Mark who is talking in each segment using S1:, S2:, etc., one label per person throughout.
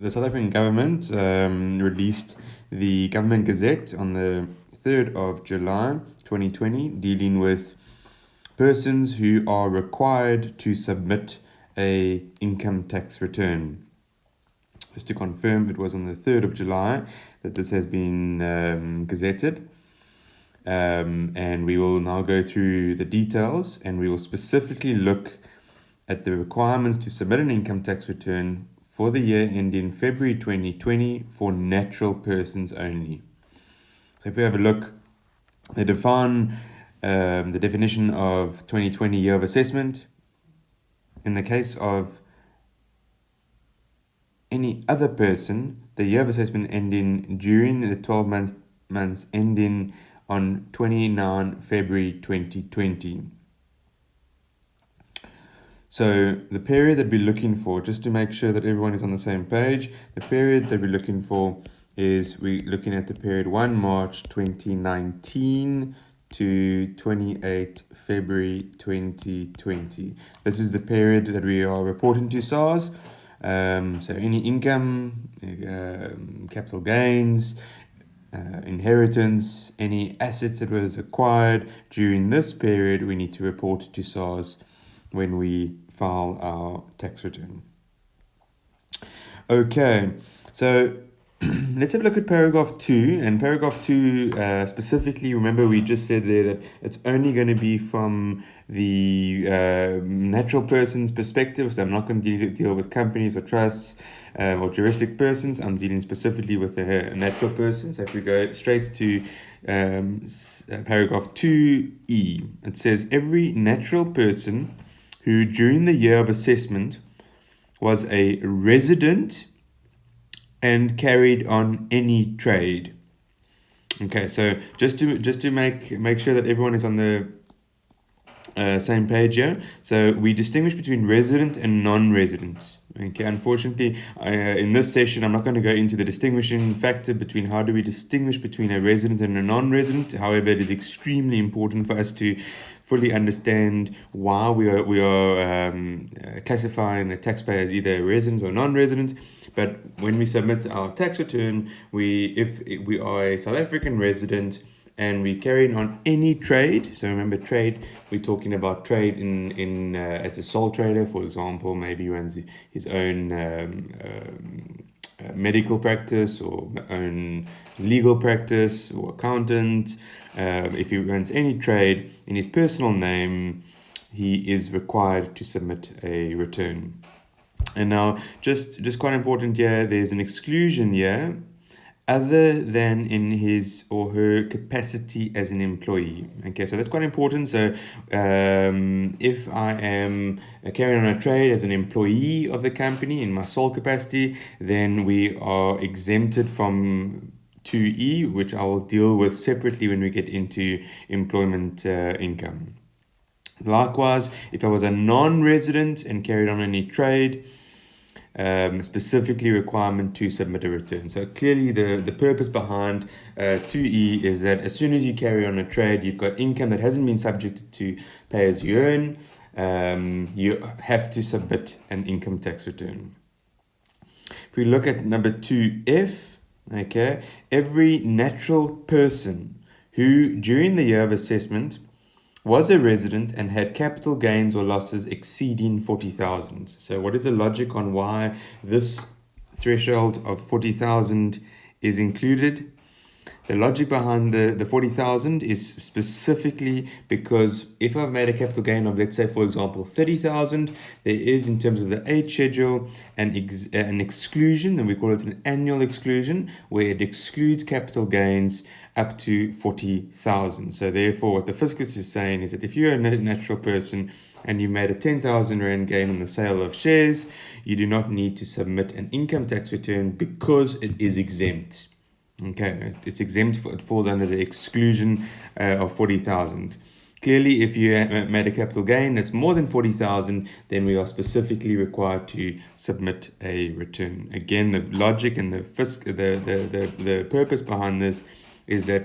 S1: The South African government released the Government Gazette on the 3rd of July 2020, dealing with persons who are required to submit a income tax return. Just to confirm, it was on the 3rd of July that this has been gazetted. And we will now go through the details, and we will specifically look at the requirements to submit an income tax return for the year ending February 2020 for natural persons only. So if we have a look, they define the definition of 2020 year of assessment. In the case of any other person, the year of assessment ending during the 12 months ending on 29 February 2020. So the period that we're looking for, just to make sure that everyone is on the same page, the period that we're looking for is we're looking at the period 1 March 2019 to 28 February 2020. This is the period that we are reporting to SARS. So any income, capital gains, inheritance, any assets that was acquired during this period, we need to report to SARS when we file our tax return. Okay, so let's have a look at paragraph 2. And paragraph 2 specifically, remember we just said there that it's only going to be from the natural person's perspective. So I'm not going to deal with companies or trusts or juristic persons. I'm dealing specifically with a natural person. So if we go straight to paragraph 2E, it says every natural person who during the year of assessment was a resident and carried on any trade. Okay, so just to make sure that everyone is on the same page here. So we distinguish between resident and non-resident. Okay, unfortunately, in this session, I'm not going to go into the distinguishing factor between how do we distinguish between a resident and a non-resident. However, it is extremely important for us to fully understand why we are classifying a taxpayer as either a resident or non-resident. But when we submit our tax return, if we are a South African resident and we carrying on any trade, so remember trade, we're talking about trade in as a sole trader, for example, maybe he runs his own medical practice or own legal practice or accountant. If he runs any trade in his personal name, he is required to submit a return. And now, just quite important here, there's an exclusion here, other than in his or her capacity as an employee. Okay, so that's quite important. So if I am carrying on a trade as an employee of the company in my sole capacity, then we are exempted from 2E, which I will deal with separately when we get into employment income. Likewise, if I was a non-resident and carried on any trade, specifically requirement to submit a return. So clearly the purpose behind 2E is that as soon as you carry on a trade, you've got income that hasn't been subjected to pay as you earn, you have to submit an income tax return. If we look at number 2F, okay, every natural person who during the year of assessment was a resident and had capital gains or losses exceeding 40,000. So what is the logic on why this threshold of 40,000 is included? The logic behind the 40,000 is specifically because if I've made a capital gain of, let's say, for example, 30,000, there is, in terms of the age schedule, an exclusion, and we call it an annual exclusion, where it excludes capital gains up to 40,000. So therefore, what the fiscus is saying is that if you're a natural person and you made a 10,000 Rand gain on the sale of shares, you do not need to submit an income tax return because it is exempt. Okay, it's exempt, it falls under the exclusion of 40,000. Clearly, if you made a capital gain that's more than 40,000, then we are specifically required to submit a return. Again, the logic and the purpose behind this is that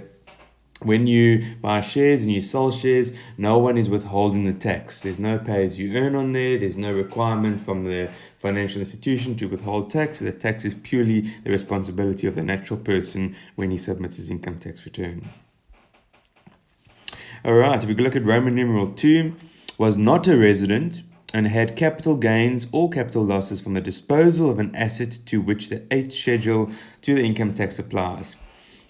S1: when you buy shares and you sell shares, no one is withholding the tax. There's no pay as you earn on there. There's no requirement from the financial institution to withhold tax. The tax is purely the responsibility of the natural person when he submits his income tax return. All right, if we look at Roman numeral 2, was not a resident and had capital gains or capital losses from the disposal of an asset to which the 8th schedule to the income tax applies.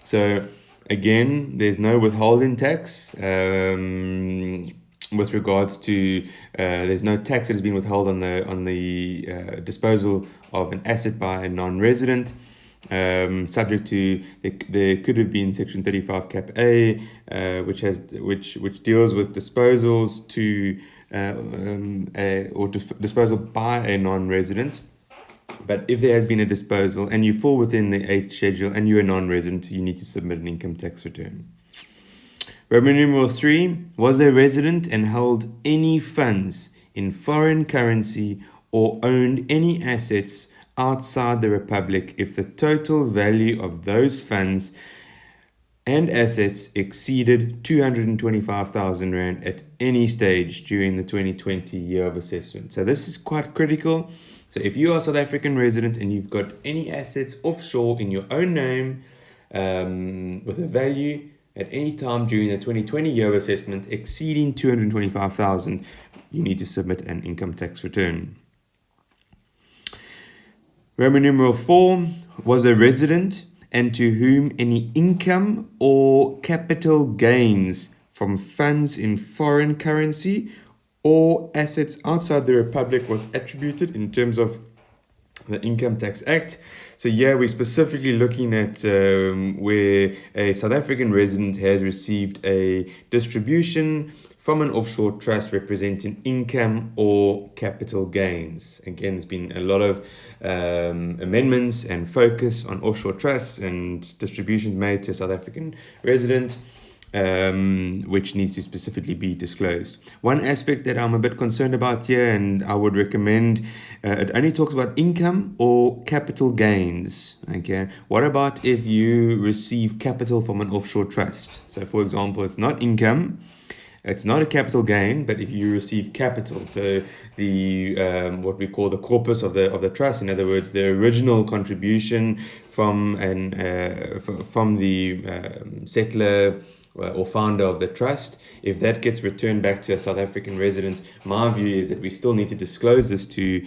S1: So again, there's no withholding tax with regards to there's no tax that has been withheld on the disposal of an asset by a non-resident. Subject to there could have been section 35 cap A, which deals with disposals to disposal by a non-resident. But if there has been a disposal and you fall within the 8th schedule and you're a non-resident, you need to submit an income tax return. Roman numeral 3, was a resident and held any funds in foreign currency or owned any assets outside the Republic if the total value of those funds and assets exceeded 225,000 Rand at any stage during the 2020 year of assessment. So this is quite critical. So if you are a South African resident and you've got any assets offshore in your own name with a value at any time during the 2020 year of assessment exceeding 225,000, you need to submit an income tax return. Roman numeral 4, was a resident and to whom any income or capital gains from funds in foreign currency or assets outside the Republic was attributed in terms of the Income Tax Act. So here we're specifically looking at where a South African resident has received a distribution from an offshore trust representing income or capital gains. Again, there's been a lot of amendments and focus on offshore trusts and distributions made to a South African resident, which needs to specifically be disclosed. One aspect that I'm a bit concerned about here, and I would recommend, it only talks about income or capital gains. Okay, what about if you receive capital from an offshore trust? So, for example, it's not income. It's not a capital gain, but if you receive capital, so the what we call the corpus of the trust, in other words, the original contribution from the settler or founder of the trust, if that gets returned back to a South African resident, my view is that we still need to disclose this to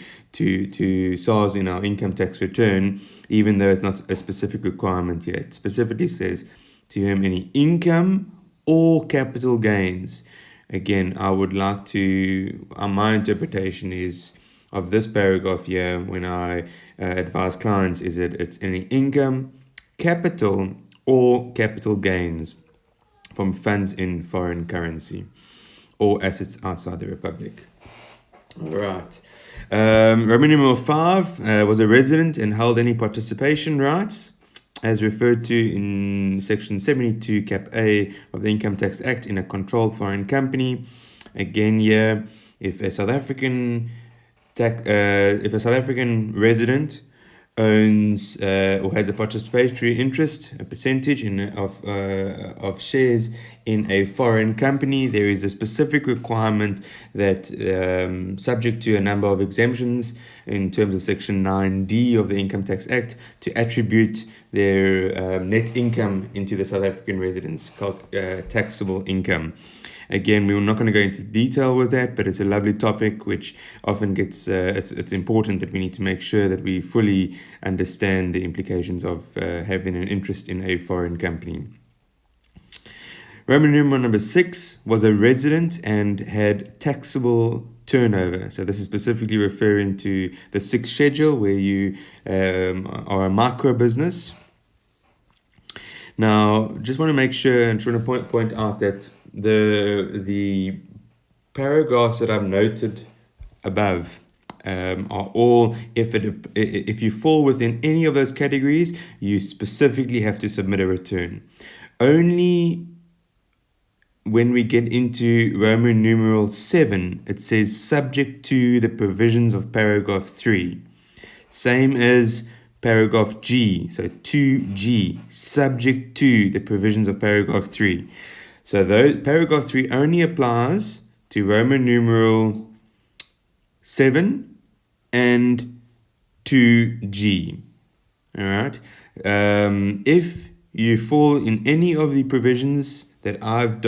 S1: SARS in our income tax return, even though it's not a specific requirement yet. It specifically says to whom any income or capital gains. Again, I would like to, my interpretation is of this paragraph here when I advise clients is that it's any income, capital, or capital gains from funds in foreign currency or assets outside the Republic. All right. Roman numeral 5, was a resident and held any participation rights as referred to in section 72 cap A of the Income Tax Act in a controlled foreign company. Again here, if a South African resident owns or has a participatory interest, a percentage of shares in a foreign company, there is a specific requirement that, subject to a number of exemptions in terms of Section 9D of the Income Tax Act, to attribute their net income into the South African resident's taxable income. Again, we're not going to go into detail with that, but it's a lovely topic which often gets, it's important that we need to make sure that we fully understand the implications of having an interest in a foreign company. Roman numeral number 6, was a resident and had taxable turnover. So this is specifically referring to the 6th schedule where you are a micro business. Now, just want to make sure and trying to point out that the paragraphs that I've noted above are all, if you fall within any of those categories, you specifically have to submit a return. Only when we get into Roman numeral 7, it says subject to the provisions of paragraph 3. Same as paragraph G, so 2G, subject to the provisions of paragraph 3. So paragraph 3 only applies to Roman numeral 7 and 2G. All right. If you fall in any of the provisions that I've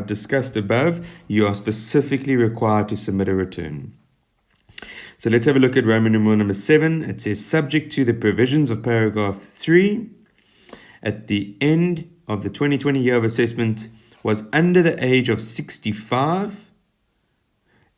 S1: discussed above, you are specifically required to submit a return. So let's have a look at Roman numeral number 7. It says, subject to the provisions of paragraph 3, at the end of the 2020 year of assessment, was under the age of 65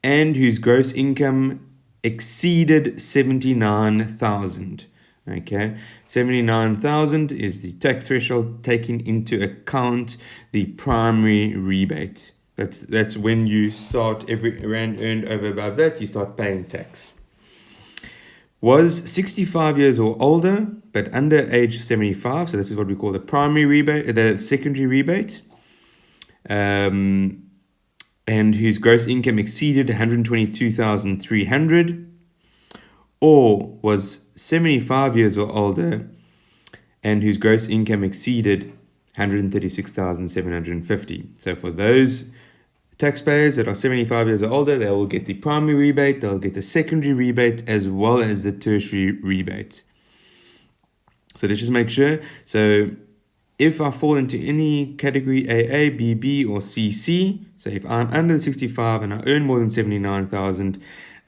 S1: and whose gross income exceeded 79,000. Okay, 79,000 is the tax threshold, taking into account the primary rebate. That's when you start, every rand earned over above that, you start paying tax. Was 65 years or older, but under age 75, so this is what we call the primary rebate, the secondary rebate, and whose gross income exceeded 122,300, or was 75 years or older and whose gross income exceeded 136,750. So for those taxpayers that are 75 years or older, they will get the primary rebate, they'll get the secondary rebate, as well as the tertiary rebate. So let's just make sure. So if I fall into any category AA, BB, or CC, so if I'm under 65 and I earn more than 79,000,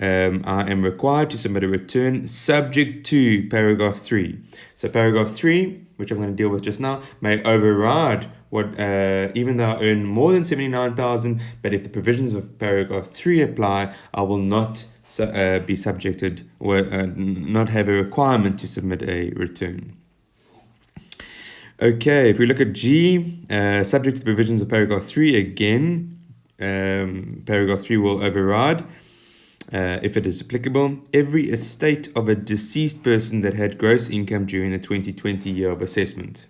S1: I am required to submit a return subject to paragraph 3. So paragraph 3, which I'm going to deal with just now, may override what, even though I earn more than 79,000, but if the provisions of paragraph 3 apply, I will not be subjected or not have a requirement to submit a return. Okay, if we look at G, subject to the provisions of paragraph 3, again, paragraph 3 will override. If it is applicable, every estate of a deceased person that had gross income during the 2020 year of assessment.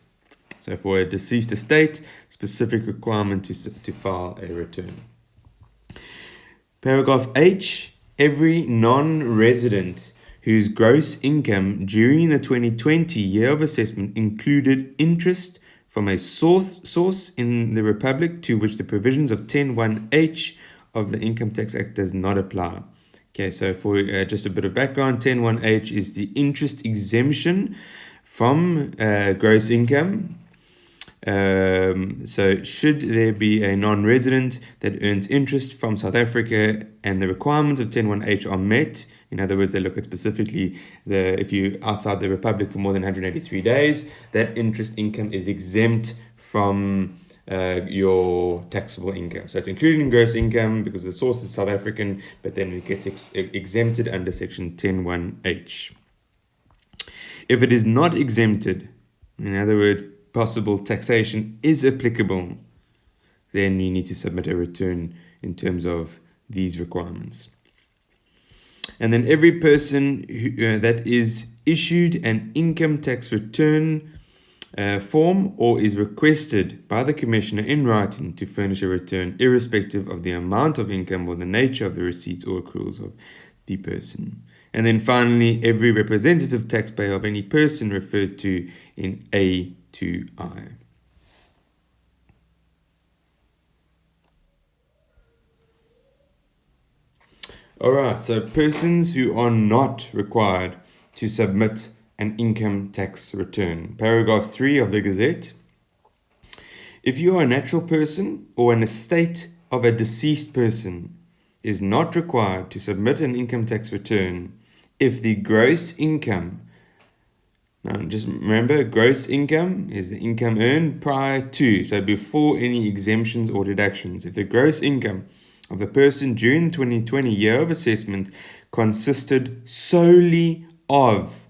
S1: So for a deceased estate, specific requirement to file a return. Paragraph H, every non-resident whose gross income during the 2020 year of assessment included interest from a source in the Republic to which the provisions of 10(1)(h) of the Income Tax Act does not apply. Okay, so for just a bit of background, 10(1)(h) is the interest exemption from gross income. So should there be a non-resident that earns interest from South Africa and the requirements of 10(1)(h) are met, in other words, they look at specifically if you're outside the Republic for more than 183 days, that interest income is exempt from your taxable income. So it's included in gross income because the source is South African, but then it gets exempted under section 10(1)(h). If it is not exempted, in other words, possible taxation is applicable, then you need to submit a return in terms of these requirements. And then every person that is issued an income tax return form or is requested by the Commissioner in writing to furnish a return, irrespective of the amount of income or the nature of the receipts or accruals of the person. And then finally, every representative taxpayer of any person referred to in A to I. Alright, so persons who are not required to submit an income tax return. Paragraph 3 of the Gazette. If you are a natural person or an estate of a deceased person, is not required to submit an income tax return if the gross income, now just remember, gross income is the income earned prior to, so before any exemptions or deductions. If the gross income of the person during the 2020 year of assessment consisted solely of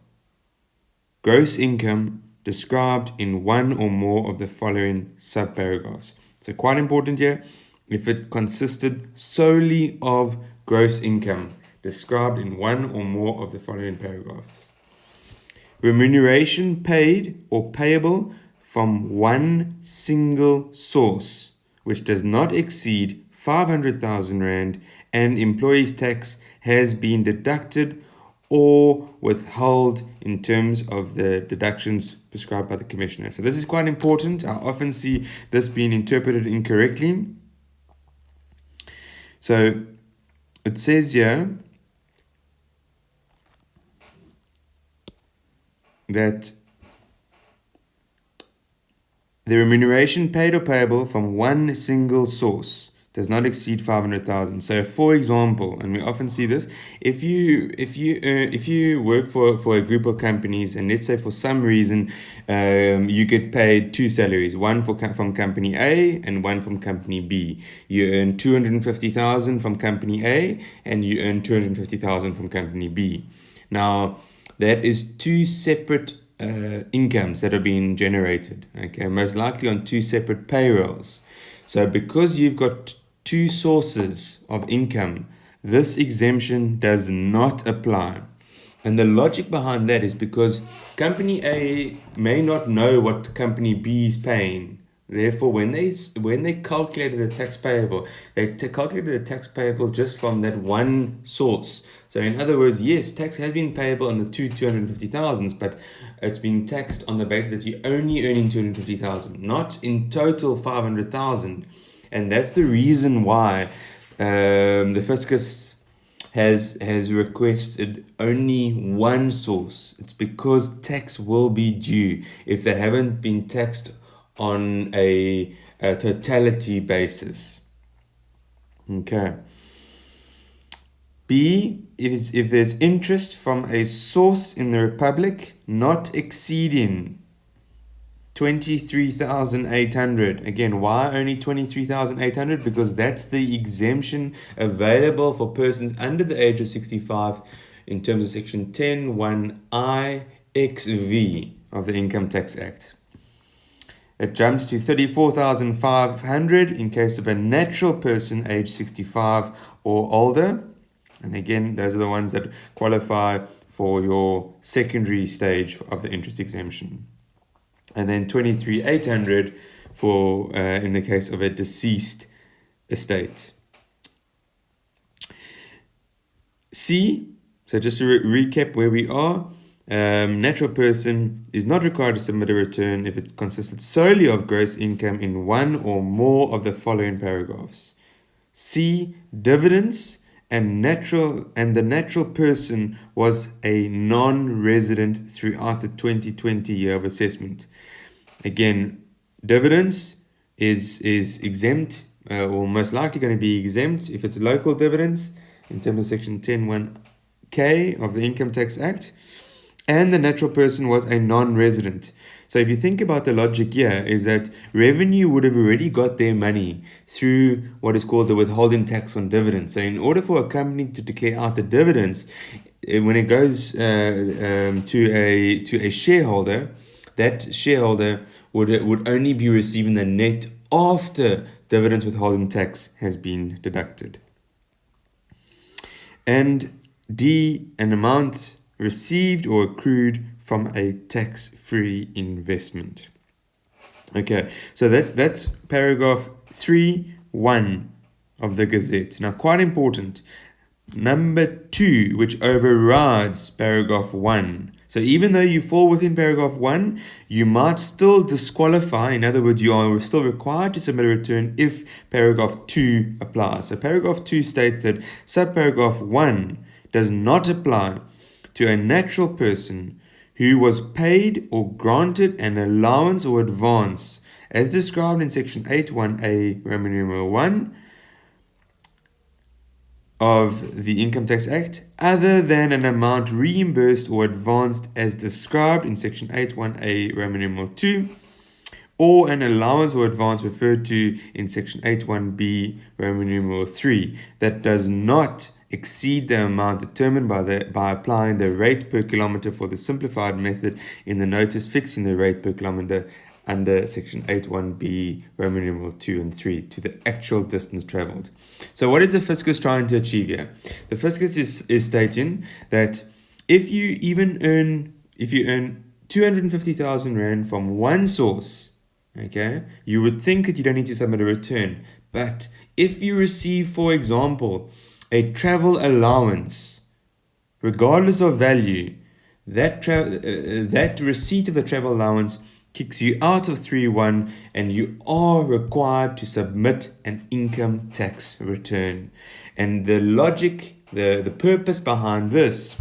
S1: gross income described in one or more of the following subparagraphs. So quite important here, if it consisted solely of gross income described in one or more of the following paragraphs. Remuneration paid or payable from one single source, which does not exceed 500,000 Rand, and employees' tax has been deducted or withheld in terms of the deductions prescribed by the Commissioner. So this is quite important. I often see this being interpreted incorrectly. So it says here that the remuneration paid or payable from one single source does not exceed 500,000. So, for example, and we often see this, if you work for a group of companies, and let's say for some reason you get paid two salaries, one from company A and one from company B. You earn 250,000 from company A, and you earn 250,000 from company B. Now, that is two separate incomes that are being generated, okay, most likely on two separate payrolls. So because you've got two sources of income, this exemption does not apply. And the logic behind that is because company A may not know what company B is paying. Therefore, when they calculated the tax payable, they calculated the tax payable just from that one source. So in other words, yes, tax has been payable on the 250,000, but it's been taxed on the basis that you're only earning 250,000, not in total 500,000. And that's the reason why the fiscus has requested only one source. It's because tax will be due if they haven't been taxed on a totality basis. Okay. B, if there's interest from a source in the Republic not exceeding 23,800. Again, why only 23,800? Because that's the exemption available for persons under the age of 65 in terms of Section 10(1)(I) XV of the Income Tax Act. It jumps to 34,500 in case of a natural person aged 65 or older. And again, those are the ones that qualify for your secondary stage of the interest exemption. And then 23,800 for in the case of a deceased estate. C, so just to recap where we are, natural person is not required to submit a return if it consisted solely of gross income in one or more of the following paragraphs. C, dividends and the natural person was a non-resident throughout the 2020 year of assessment. Again, dividends is exempt or most likely going to be exempt if it's local dividends in terms of Section 10(1)(k) of the Income Tax Act, and the natural person was a non-resident. So if you think about the logic here, is that revenue would have already got their money through what is called the withholding tax on dividends. So in order for a company to declare out the dividends, when it goes to a shareholder, that shareholder would only be receiving the net after dividend withholding tax has been deducted. And D, an amount received or accrued from a tax-free investment. Okay, so that's paragraph 3(1) of the Gazette. Now, quite important, number 2, which overrides paragraph 1. So even though you fall within paragraph 1, you might still disqualify. In other words, you are still required to submit a return if paragraph 2 applies. So paragraph 2 states that subparagraph 1 does not apply to a natural person who was paid or granted an allowance or advance as described in Section 8(1)(a) Roman numeral 1 of the Income Tax Act, other than an amount reimbursed or advanced as described in Section 8(1)(a) Roman numeral 2, or an allowance or advance referred to in Section 8(1)(b) Roman numeral 3 that does not exceed the amount determined by applying the rate per kilometre for the simplified method in the notice fixing the rate per kilometre under Section 8(1)(b) Roman numeral 2 and 3 to the actual distance travelled. So what is the fiscus trying to achieve here? The fiscus is stating that if you earn 250,000 Rand from one source, okay, you would think that you don't need to submit a return. But if you receive, for example, a travel allowance regardless of value, that receipt of the travel allowance kicks you out of 3.1 and you are required to submit an income tax return. And the logic, the purpose behind this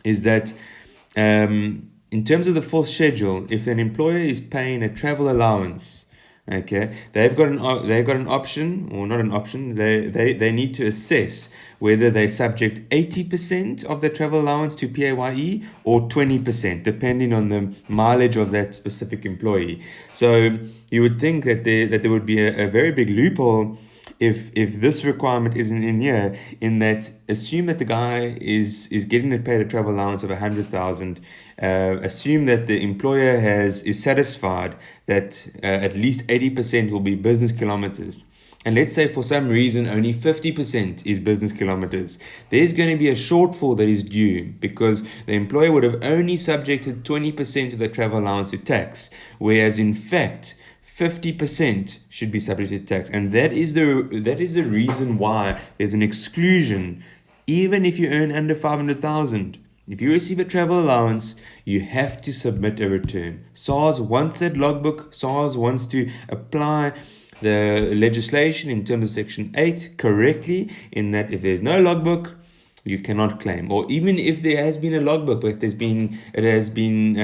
S1: is that in terms of the fourth schedule, if an employer is paying a travel allowance, okay, they've got an option, or not an option, they need to assess whether they subject 80% of the travel allowance to PAYE or 20%, depending on the mileage of that specific employee. So you would think that there would be a very big loophole if this requirement isn't in here, in that, assume that the guy is getting paid a travel allowance of 100,000. Assume that the employer is satisfied that at least 80% will be business kilometers. And let's say for some reason only 50% is business kilometers. There's going to be a shortfall that is due because the employer would have only subjected 20% of the travel allowance to tax, whereas in fact 50% should be subject to tax. And that is the reason why there's an exclusion. Even if you earn under 500,000, if you receive a travel allowance, you have to submit a return. SARS wants that logbook. SARS wants to apply the legislation in terms of Section 8 correctly, in that if there's no logbook, you cannot claim. Or even if there has been a logbook, but it has been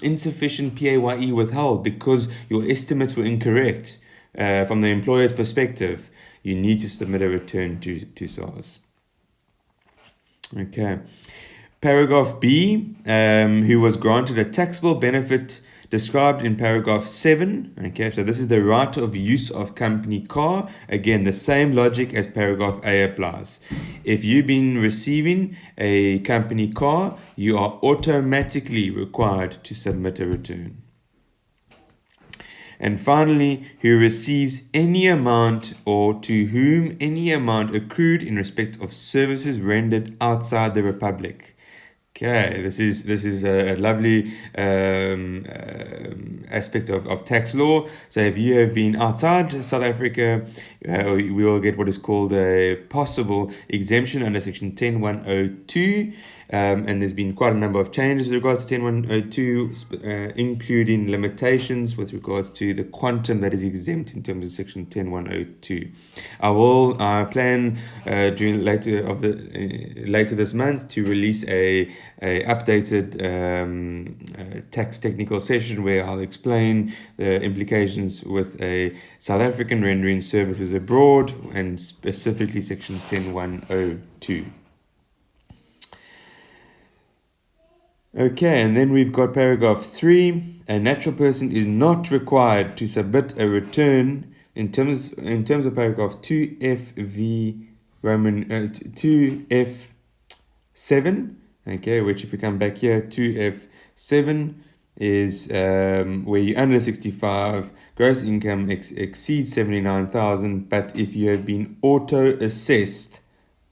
S1: insufficient PAYE withheld because your estimates were incorrect from the employer's perspective, you need to submit a return to SARS. Okay. Paragraph B, who was granted a taxable benefit described in paragraph 7. Okay, so this is the right of use of company car. Again, the same logic as paragraph A applies. If you've been receiving a company car, you are automatically required to submit a return. And finally, who receives any amount or to whom any amount accrued in respect of services rendered outside the Republic. Okay, this is a lovely aspect of tax law. So if you have been outside South Africa, we will get what is called a possible exemption under Section 10102. And there's been quite a number of changes with regards to 10102, including limitations with regards to the quantum that is exempt in terms of Section 10102. I plan during later this month to release a updated tax technical session where I'll explain the implications with a South African rendering services abroad, and specifically Section 10102. Okay, and then we've got paragraph 3. A natural person is not required to submit a return in terms of paragraph 2FV Roman 2F7. Okay, which if we come back here, 2F7 is where you're under 65, gross income exceeds 79,000, but if you have been auto-assessed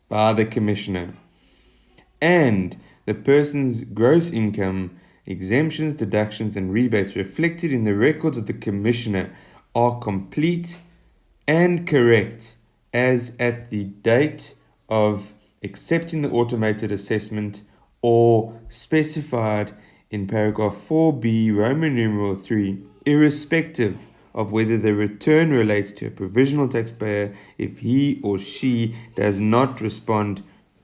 S1: by the commissioner and the person's gross income, exemptions, deductions, and rebates reflected in the records of the commissioner are complete and correct as at the date of accepting the automated assessment, or specified in paragraph 4b Roman numeral 3, irrespective of whether the return relates to a provisional taxpayer if he or she does not respond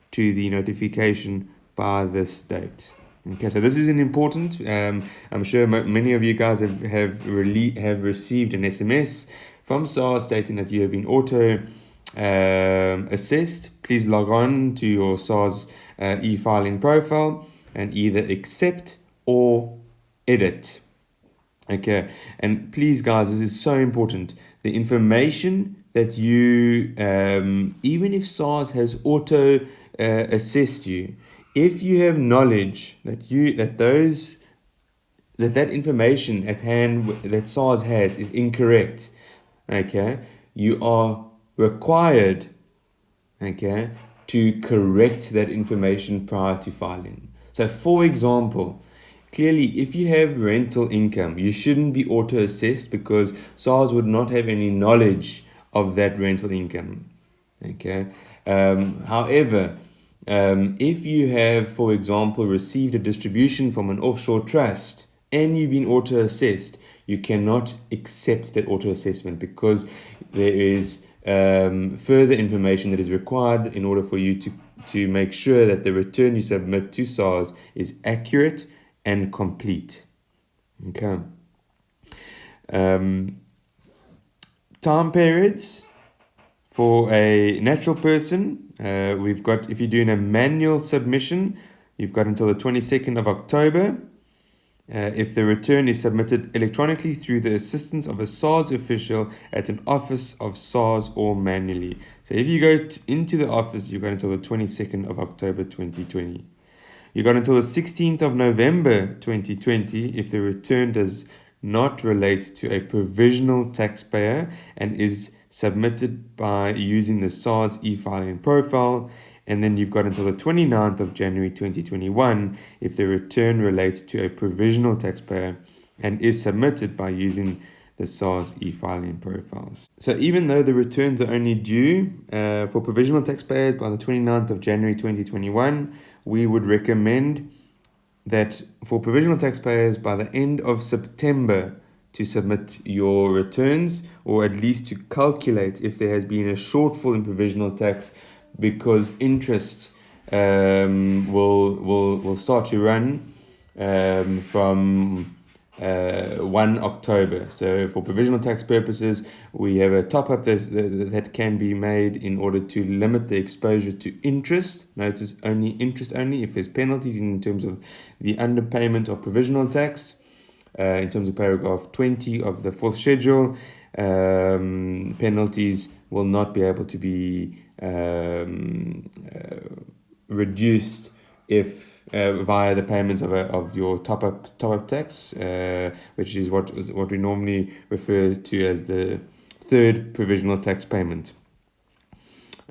S1: to the notification by this date. Okay, so this is an important. I'm sure many of you guys have received an SMS from SARS stating that you have been auto assessed. Please log on to your SARS e-filing profile and either accept or edit. Okay, and please guys, this is so important. The information that you, even if SARS has auto assessed you, if you have knowledge that that information at hand that SARS has is incorrect, okay, you are required, okay, to correct that information prior to filing. So, for example, clearly, if you have rental income, you shouldn't be auto-assessed because SARS would not have any knowledge of that rental income. Okay. However, If you have, for example, received a distribution from an offshore trust and you've been auto-assessed, you cannot accept that auto-assessment because there is further information that is required in order for you to make sure that the return you submit to SARS is accurate and complete. Okay. Time periods for a natural person, we've got, if you're doing a manual submission, you've got until the 22nd of October. If the return is submitted electronically through the assistance of a SARS official at an office of SARS or manually. So if you go into the office, you've got until the 22nd of October 2020. You've got until the 16th of November 2020 if the return does not relate to a provisional taxpayer and is submitted by using the SARS e-filing profile. And then you've got until the 29th of January 2021 if the return relates to a provisional taxpayer and is submitted by using the SARS e-filing profiles. So even though the returns are only due for provisional taxpayers by the 29th of January 2021, we would recommend that for provisional taxpayers by the end of September to submit your returns, or at least to calculate if there has been a shortfall in provisional tax because interest will start to run from 1 October. So for provisional tax purposes, we have a top-up that can be made in order to limit the exposure to interest. Notice only interest only. If there's penalties in terms of the underpayment of provisional tax, in terms of paragraph 20 of the 4th schedule, penalties will not be able to be reduced if via the payment of your top-up tax, which is what we normally refer to as the third provisional tax payment.